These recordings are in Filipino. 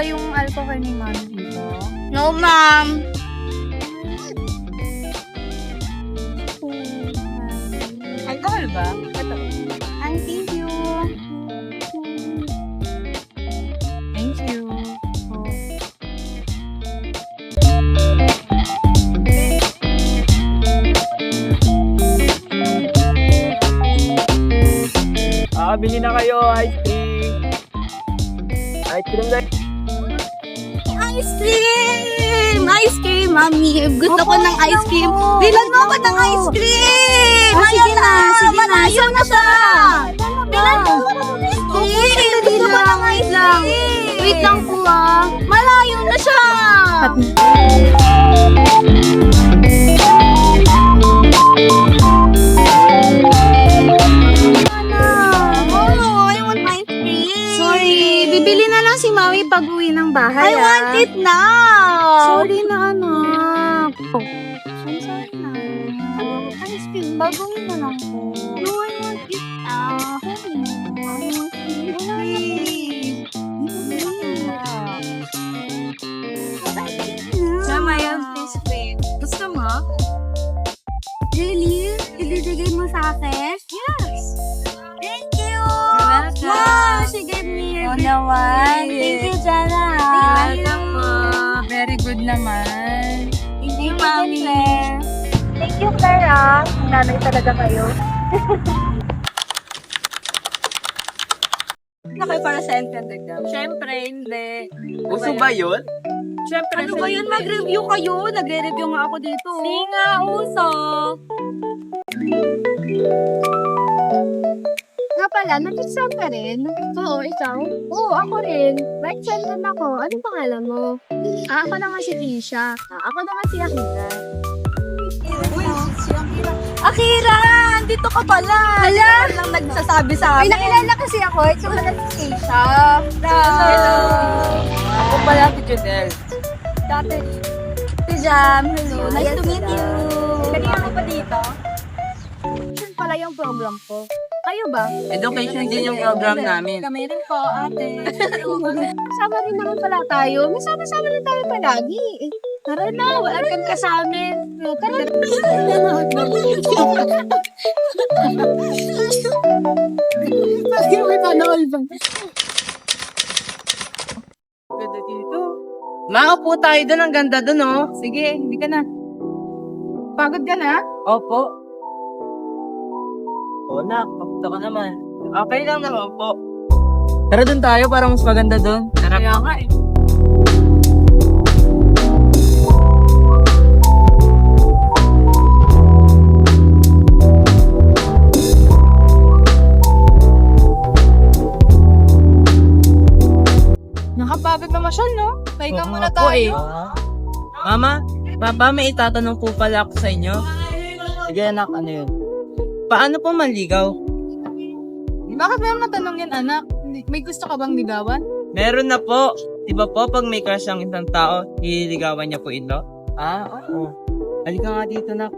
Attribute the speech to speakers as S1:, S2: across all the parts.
S1: ba yung alcohol ni mami dito?
S2: No, ma'am.
S1: Alcohol ba? Ito.
S2: Thank you.
S1: Thank you.
S3: Bili na kayo, ice cream. Ice cream guys.
S2: Ice cream! Ice cream, mami. Gusto ko ng ice cream. Bilan mo ako ng ice cream! Sige na, sige na. Malayo na siya. Bilan mo ako ng ice cream. Gusto ko ng ice cream. Wait lang po ah. Malayo na siya.
S1: Sorry, bibili na lang si mami pag uwi ng bahay.
S2: I want it now!
S1: Sorry na, anak.
S2: I'm sorry na.
S1: Ice cream, baguhin na lang po.
S2: No, I want it now.
S1: Mama, yung ice cream. Gusto mo?
S2: Really? Ibibigay mo sa akin?
S1: Yes.
S2: Thank you!
S1: welcome.
S2: Wow, she gave me
S1: Oh, naman.
S2: Thank you, Jana.
S1: Welcome po. Very good naman.
S2: Thank you, Mami. Thank you, Clara. Nanay talaga kayo.
S1: Na kayo para sa intended exam? Siyempre, hindi.
S3: Uso ba yun?
S1: Siyempre,
S2: Ano ba yun? Mag-review kayo. Nagre-review nga ako dito.
S1: Hindi nga, uso.
S4: Nga pala, nag-exam ka rin? Oo, ikaw? Oo, ako rin. Nag-exam din ako. Anong pangalan mo? Ako na nga si Tisha. Ako na nga si Akira.
S2: Akira! Andito ka pala! Hala! Lang nagsasabi sa
S4: Ay,
S2: amin.
S4: nakilala kasi ako. Ito ka na si Tisha.
S2: Hello!
S3: Ako pala si Junel.
S2: Dati. Si Jam. Hello. Nice to meet you.
S4: Kanina ka pa dito? Yun pala yung program ko. Kayo ba?
S3: Education din yung program namin.
S2: Kami rin po, ate.
S4: Sama rin naman pala tayo. May sama-sama na tayo palagi. Tara na, welcome ka sa amin. Tara na.
S1: Ganda dito.
S3: Maupo tayo doon. Ang ganda doon, oh.
S1: Sige, hindi ka na. Pagod ka na?
S3: Opo. Oo na, kapunta ka naman. Okay lang naman po. Tara doon tayo para mas maganda doon. Tara
S1: Kaya nga eh. Nakapagod na masyal, no? Pahinga muna tayo.
S3: Mama, Papa, may itatanong po pala ako sa inyo. Sige anak, ano yun? Paano po manligaw?
S1: Bakit mo naman natanong yan, anak? May gusto ka bang ligawan?
S3: Meron na po. Di ba po, pag may crush ang isang tao, ililigawan niya po ito? Oo. Halika nga dito, nak.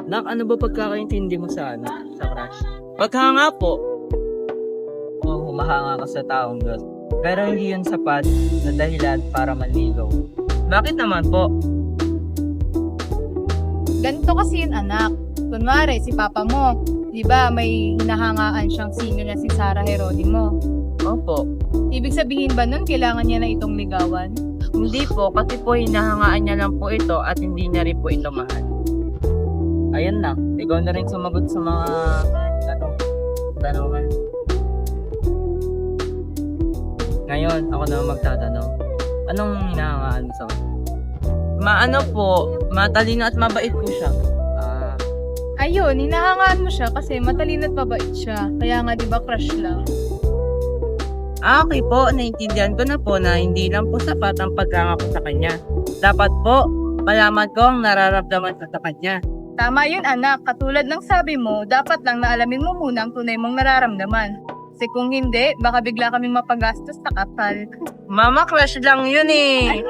S3: Nak, ano ba pagkakaintindi mo sa sa crush? Paghanga po. Humahanga ka sa taong yun. Pero hindi yun sapat na dahilan para manligaw. Bakit naman po?
S1: Ganito kasi yun, anak. Kunwari, si papa mo, di ba may hinahangaan siyang sino na si Sarah Heronimo?
S3: Opo.
S1: Ibig sabihin ba nun, kailangan niya na itong ligawan?
S3: Hindi po, kasi po hinahangaan niya lang po ito at hindi niya rin po ito mahal. Ayan na, ikaw na rin sumagot sa mga tanungan. Ngayon, ako na magtatanong. Anong hinahangaan mo sa kanya? Maano po, matalino at mabait po siya.
S1: Ayun, hinahangaan mo siya kasi matalino at mabait siya. Kaya nga, di ba, crush lang.
S3: Okay po, naintindihan ko na po na hindi lang po sapat ang paghanga ko sa kanya. Dapat po, malaman ko ang nararamdaman ko sa kanya.
S1: Tama yun, anak. Katulad ng sabi mo, dapat lang naalamin mo muna ang tunay mong nararamdaman. Kasi kung hindi, baka bigla kaming mapagastos sa kasal.
S3: Mama, crush lang yun eh.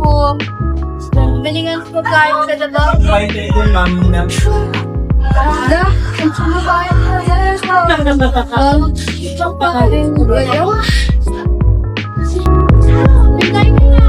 S2: mo. Balingan ko kain sa dalawa.
S3: Kahit ito, mami na.
S2: Hala, ang sumabayan ko sa isang pakarin ko kayo. Bigay mo na.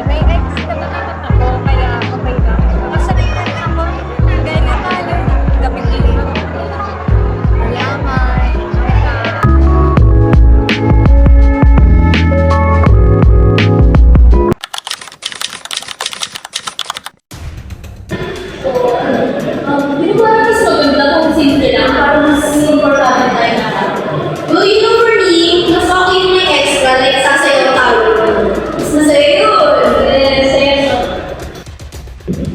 S1: May ex na naman ako, kaya okay lang. Kasalinan na ako. Gaya nga tayo. Gabi-gabi. Malamay.
S2: Hindi ko alam mas maganda kung simple lang para mas importante tayo lahat. Well, you know for me, mas okay yung may extra, like sasayaw tawag. Mas masaya yun. Saya.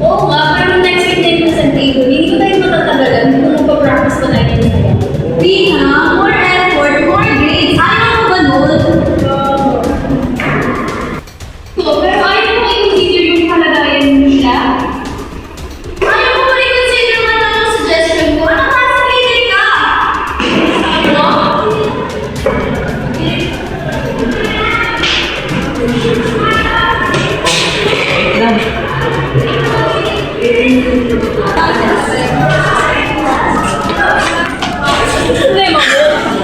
S2: Oo nga, pero next week tayo na sa table, hindi ko tayo matatagalan kung magpa-practice pa tayo ng saya. Rina, more effort, more grades. Ayaw mo ba nun? Pero ayaw mo i-consider yung kalagayan nila? Ayaw mo ba i-consider man lang ang suggestion ko? Ano classmate ka? Ano?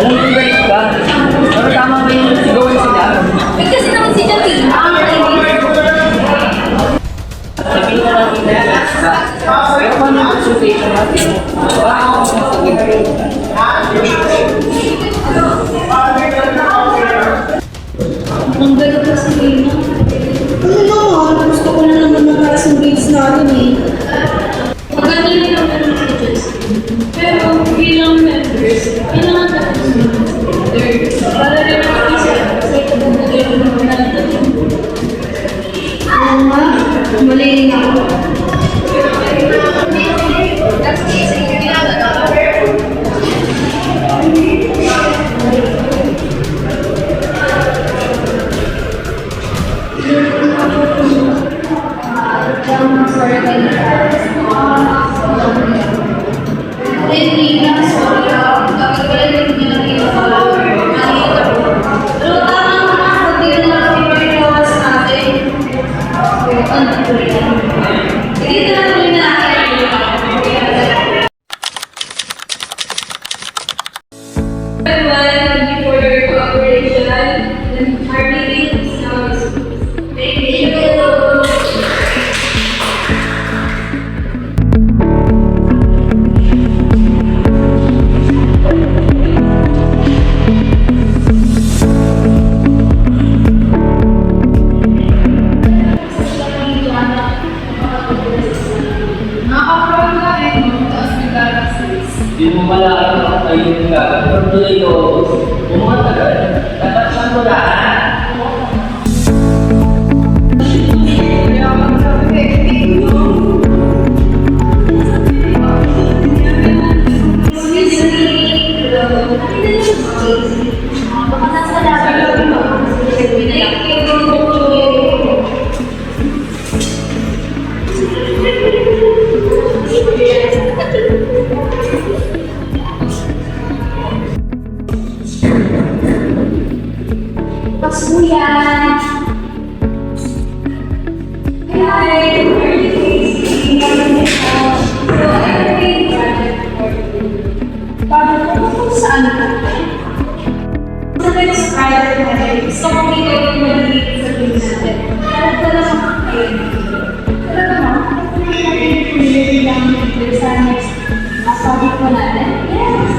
S3: Alam mo ba ka? Pero tama ba yung sigawan sila?
S2: Eh, kasi naman si Jackie, ang
S3: Sabihin na lang kita yung extra. Pero paano yung consultation natin? Baka ako sasabihin.
S2: Ang gano'n kasi Rina. Ano naman? Gusto ko na naman ng para sa grades natin eh. Maganda rin naman ang teachers. Pero bilang members, kailangan natin para rin ang isa kasi kabubugay ko naman natin. Oo nga, mali rin ako.
S3: Hindi mo malaki ang ayun ka. Pero tuloy ko, umatagal. Dapat siyang tulaan.
S2: Gusto ko dito yung maliit sa tingin natin. Kaya talaga makakain. Talaga makakain sa next topic po natin. Yes!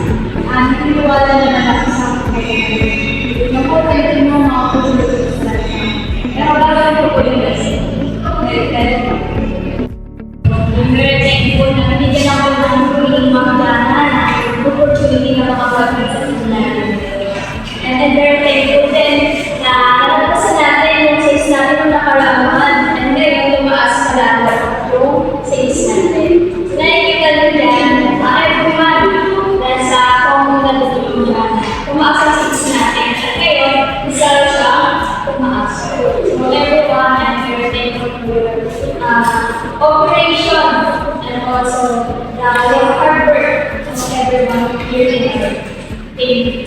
S2: Niniwala naman ako sa akin. Naku, mo mga opportunities natin. Pero gagawin ko po yung best. Thank you po na nabigyan ako ng mga opportunity na makapagpag sa tingin natin. And very thankful din na nalagpasan natin yung sales natin ng nakaraan. And ngayon, tumaas pa dapat yung sales natin. So, nakikita nyo dyan, every month, dahil sa kung natutunan dyan, tumaas ang sales natin. At ngayon, isa siya tumaas. So, everyone, I'm very thankful for your operation and also the hard work of everyone here today. Thank you.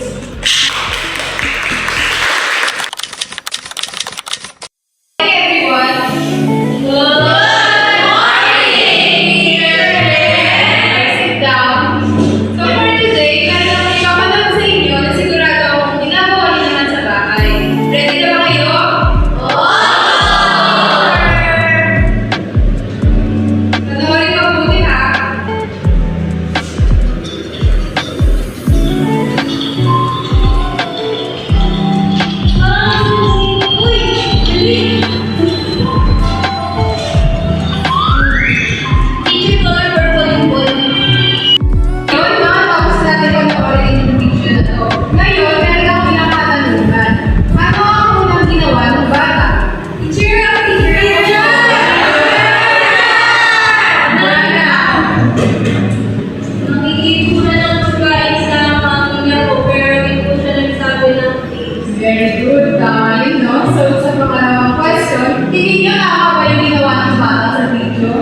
S1: Very good. Yun, no? So, sa pangalawang question, tingin niyo tama ba yung ginawa ng bata sa video?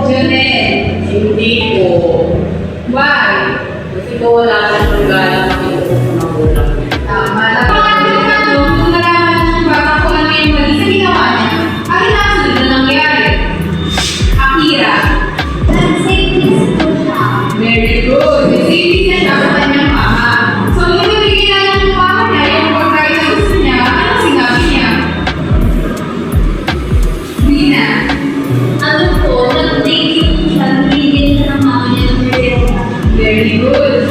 S1: Jonel.
S3: Hindi po.
S1: Why?
S3: Kasi po wala akong gana makita ng magulang.
S1: Tama. Pangatlo na to, kung nalaman ng bata kung ano yung mali sa ginawa niya, ano na ang sunod na nangyari? Akira. Very good. Safety na siya sa kanyang mama. So, nung nabigyan na ng mama niya yung pagkain na gusto niya, ano sinabi niya? Dina.
S2: Ano po, nag-thank you po siya, nabigyan siya ng mama niya ng merienda.
S1: Very good.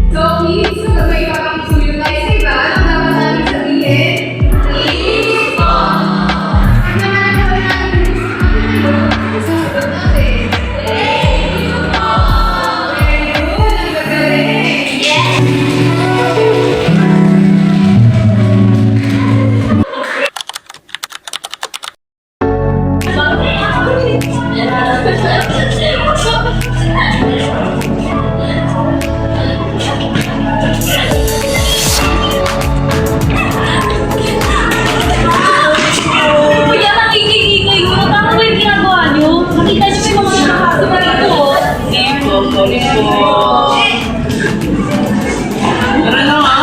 S1: So, please, kapag may pakikisuyo tayo sa iba, ano dapat namin sabihin? Please po. Ang naman po natin gusto natin. Thank you po. Very good. Ang gagaling.
S2: Kuya, nakikikigay ko. Tama ba yung ginagawa niyo? Nakita niyo yung mga nakakasama dito.
S3: Hindi po, sorry po. Tara na nga.